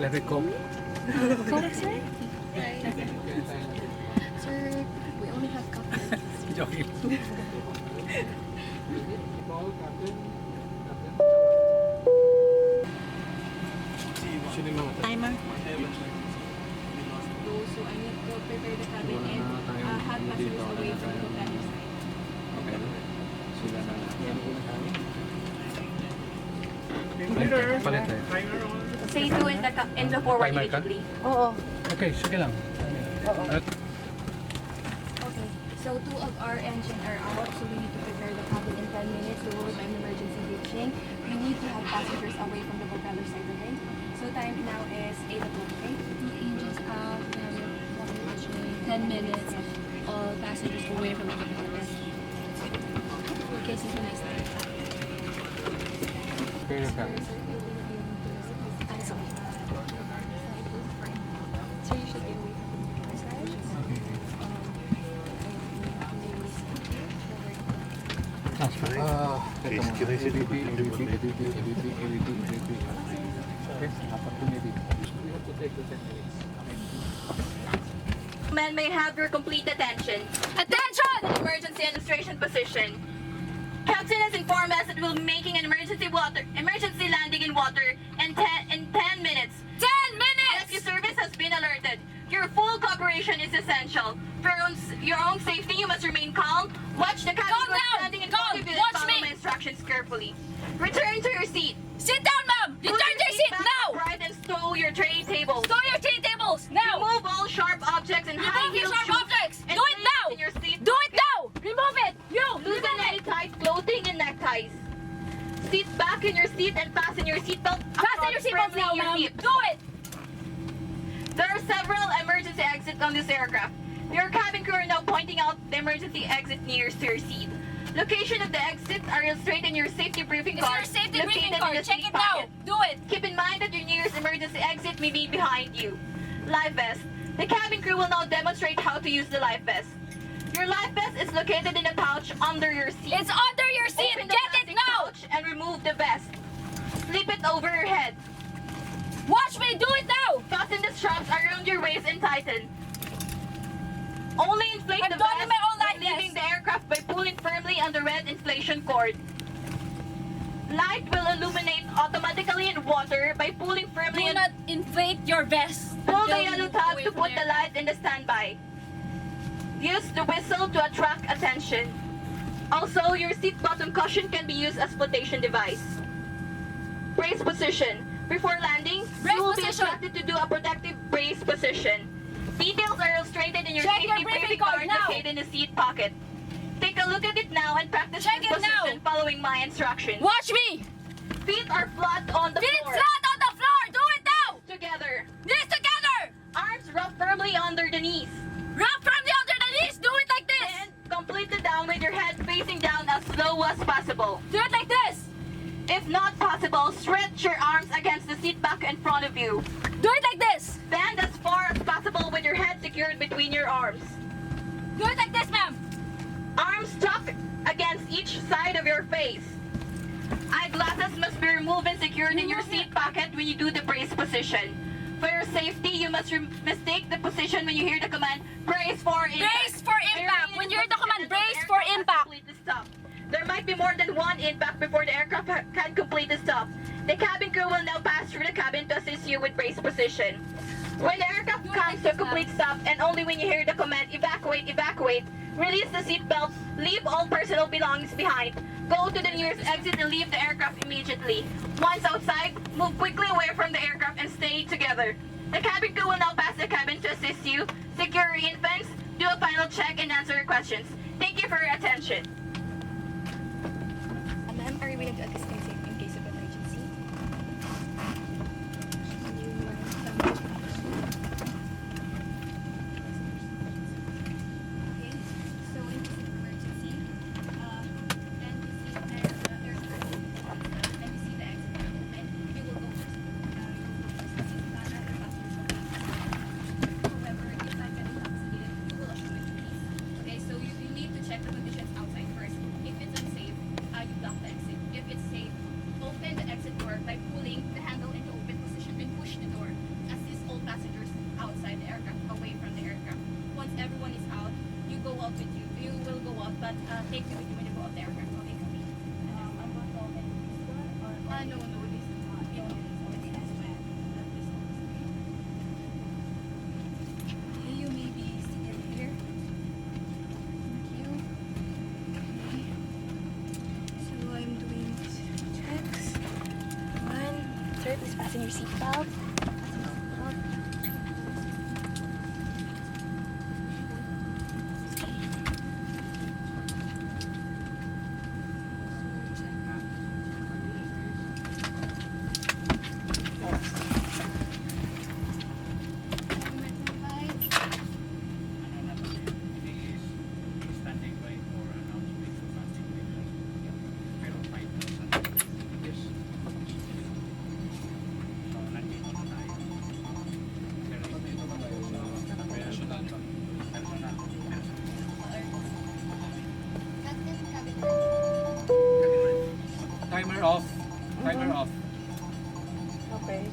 Let it go. Coke, sir? Sir, we only have coffee. Joking. Sino yung mga Timer. So I need to prepare the cabin and have passengers away from the cabin side. Okay. Sila na palit tayo. Say two in the forward Timer ka? immediately. Oo. Okay, sige lang. At Okay. So two of our engine are out, so we need to prepare the cabin in 10 minutes. We will by emergency breaching. We need to have passengers away from the propeller side, okay? So time now is 8 o'clock, okay? Two engines out, 10 minutes. All passengers away from the propeller. Okay, synchronized time. okay ka. Sorry. So you should be away from the side. Men may have your complete attention. Attention! Emergency administration position. Captain has informed us that we'll be making an emergency landing in water in 10 minutes. 10 minutes! Rescue service has been alerted. Your full cooperation is essential. For your own safety, you must remain calm. Watch the cabin crew standing in front of you and follow my instructions carefully. Return to your seat. Sit down, ma'am! Return to your seat now! Right and stow your tray tables. Stow your tray tables now! Remove all sharp objects and high Remove your heel sharp shoes objects! and Do it place now! in your seat Do it pocket. now! Remove it! You! Loosen Remove any it! tight clothing and neckties. Sit back in your seat and fasten your seatbelt. Fasten your seatbelts now, ma'am! Do it! There are several emergency exits on this aircraft. Your cabin crew are now pointing out the emergency exit nearest to your seat. Location of the exits are illustrated in your safety briefing It's card. your safety located briefing in card. the Check seat it now! pocket. Do it! Keep in mind that your nearest emergency exit may be behind you. Life vest. The cabin crew will now demonstrate how to use the life vest. Your life vest is located in a pouch under your seat. It's under your seat! Open the Get it plastic now! pouch and remove the vest. Slip it over your head. Watch me! Do it now! Fasten the straps around your waist and tighten. Only inflate I'm the done vest with my own when life leaving vest. the aircraft by pulling firmly on the red inflation cord. Light will illuminate automatically in water by pulling firmly Do and not inflate your vest. pull the until yellow you tab away to from put the there. light in the standby. Use the whistle to attract attention. Also, your seat bottom cushion can be used as flotation device. Brace position. Before landing, Brace you will be position. instructed to do a protective brace position. Details are illustrated in your Check your safety briefing briefing card card now. located in the seat pocket. Take a look at it now and practice Check this it now. position following my instructions. Watch me! Feet are flat on the Feet floor. flat on the floor! Do it now! Together. Knees together! Arms wrapped firmly under the knees. Wrap from the under the knees! Do it like this! And complete the down with your head facing down as low as possible. Do it like this! If not possible, stretch your arms against the seat back in front of you. Do it like this! Bend as far as possible with your head secured between your arms. Do it like this, ma'am! Arms tucked against each side of your face. Eyeglasses must be removed and secured in your seat pocket when you do the brace position. For your safety, you must mistake the position when you hear the command, brace for impact. Brace for impact! When you hear the command, brace for impact! Completely stop. There might be more than one impact before the aircraft can completely stop. The cabin crew will now pass through the cabin to assist you with brace position. When the aircraft comes to a complete stop and only when you hear the command, evacuate, evacuate, release the seat belts, leave all personal belongings behind. Go to the nearest exit and leave the aircraft immediately. Once outside, move quickly away from the aircraft and stay together. The cabin crew will now pass the cabin to assist you, secure your infants, do a final check, and answer your questions. Thank you for your attention. Ma'am, are you willing to assist in case of emergency? Can you tell me? Okay, so in case of emergency, then you see the aircraft, then you see the exit open, you will go first. However, if I'm getting intoxicated, you will assure me to please. Okay, so you need to check the conditions outside first. If it's unsafe, you block the exit. If it's safe, open the exit door by pulling the handle into open position and push the door. but take you with you when you go out the aircraft. Okay, come in. No, this is not. You may be seated here. Thank you. Okay. So I'm doing checks. One. Sir, please fasten your seatbelt. Timer off. Timer off. Okay.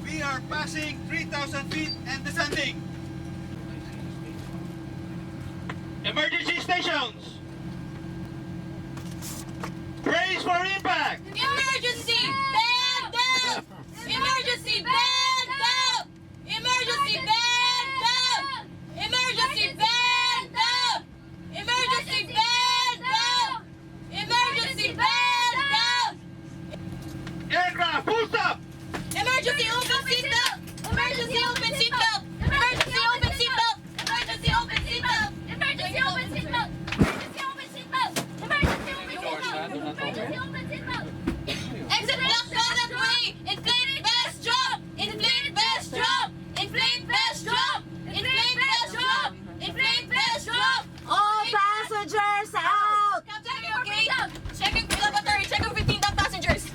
We are passing 3,000 feet and descending. Emergency stations. Brace for impact. Emergency! Band down! Emergency! Band down! Emergency! Band down! Emergency! Band down! Emergency! Band down! Emergency! Band down! Aircraft, full stop. Emergency! Open seatbelt! Emergency! Open seatbelt! Emergency! Open seatbelt! Emergency! Open seatbelt! Emergency! Open seatbelt! Emergency! Open seatbelt! Emergency! Open seatbelt! Emergency! Open seatbelt! Exit block contact way! Inflate vest drop! Inflate vest drop! Inflate vest drop! Inflate vest drop! Inflate vest drop! All passengers out! Checking your gate! Checking battery! Checking 15 down passengers!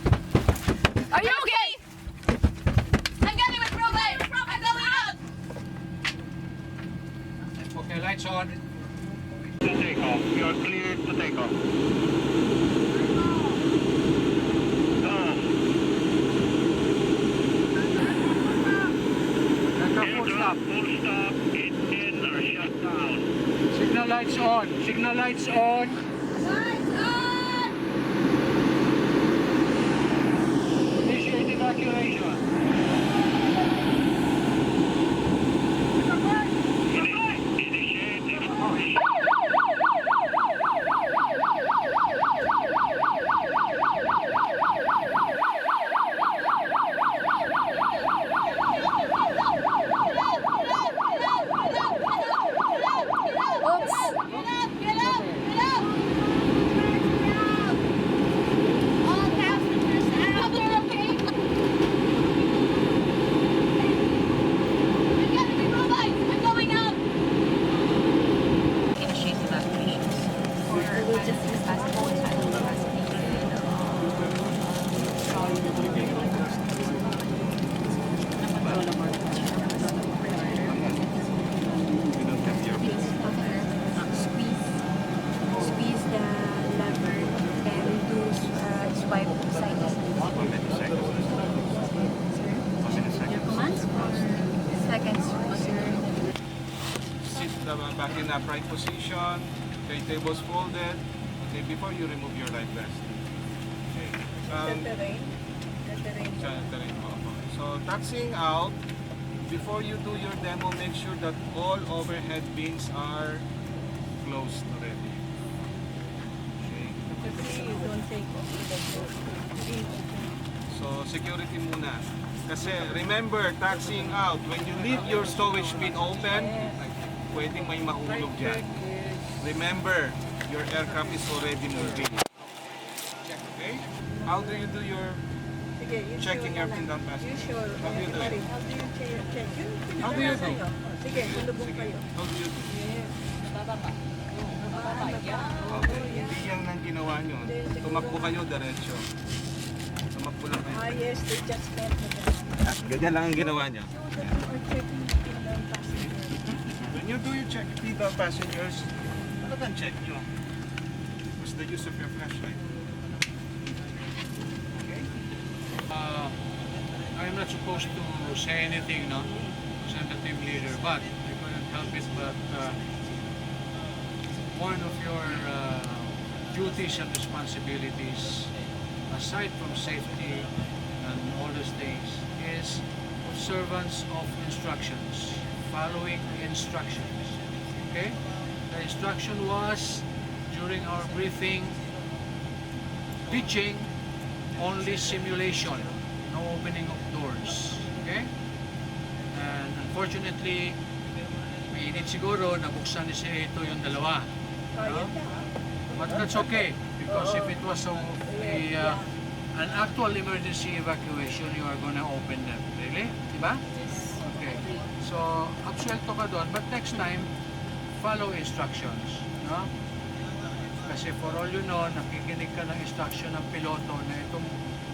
Are you okay? I'm getting my provide! I'm going out! Okay, lights on. To take off. We are cleared to take off. Aircraft full stop. Full stop. Engines are shut down. Signal lights on. Signal lights on. Initiate evacuation. Initiate evacuation. Squeeze the lever and do swipe side up. Your commands? Seconds, sir. Sit back in upright position. Okay, tables folded. Okay, before you remove your life vest. Okay. Sa terrain po. So, taxiing out. Before you do your demo, make sure that all overhead bins are closed already. Okay. So, security muna. Kasi remember, taxiing out, when you leave your stowage bin open, pwedeng may mahulog dyan. Remember, your aircraft is already moving. Okay? How do you do your checking airplane down passengers? How do you do it? How do you do? Sige, tulubong kayo. How do you do? Bababa. Okay. Hindi yan ang ginawa nyo. Tumakbo kayo diretso. Tumakbo lang kayo. Yes, they just met me. Ganyan lang ang ginawa nyo. Or checking the passenger. When you do your check, people passengers, ano bang check nyo? What's the use of your flashlight? Okay? I'm not supposed to say anything, no? As I'm the team leader, but I couldn't help it. But one of your duties and responsibilities, aside from safety and all those things, is observance of instructions, following instructions. Okay? The instruction was during our briefing, teaching only simulation, no opening of doors. Okay? And unfortunately, may init siguro nabuksan ni si ito yung dalawa. No? But that's okay, because if it was an actual emergency evacuation, you are gonna open them. Really? Diba? Okay. So, absuelto ka doon, but next time, follow instructions. No? Kasi for all you know, nakikinig ka ng instruction ng piloto na itong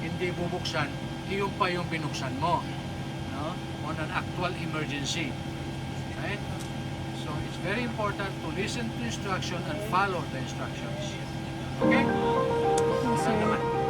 hindi bubuksan, iyon pa yung binuksan mo. No? On an actual emergency. Right? So it's very important to listen to instruction and follow the instructions. Okay? Yan naman.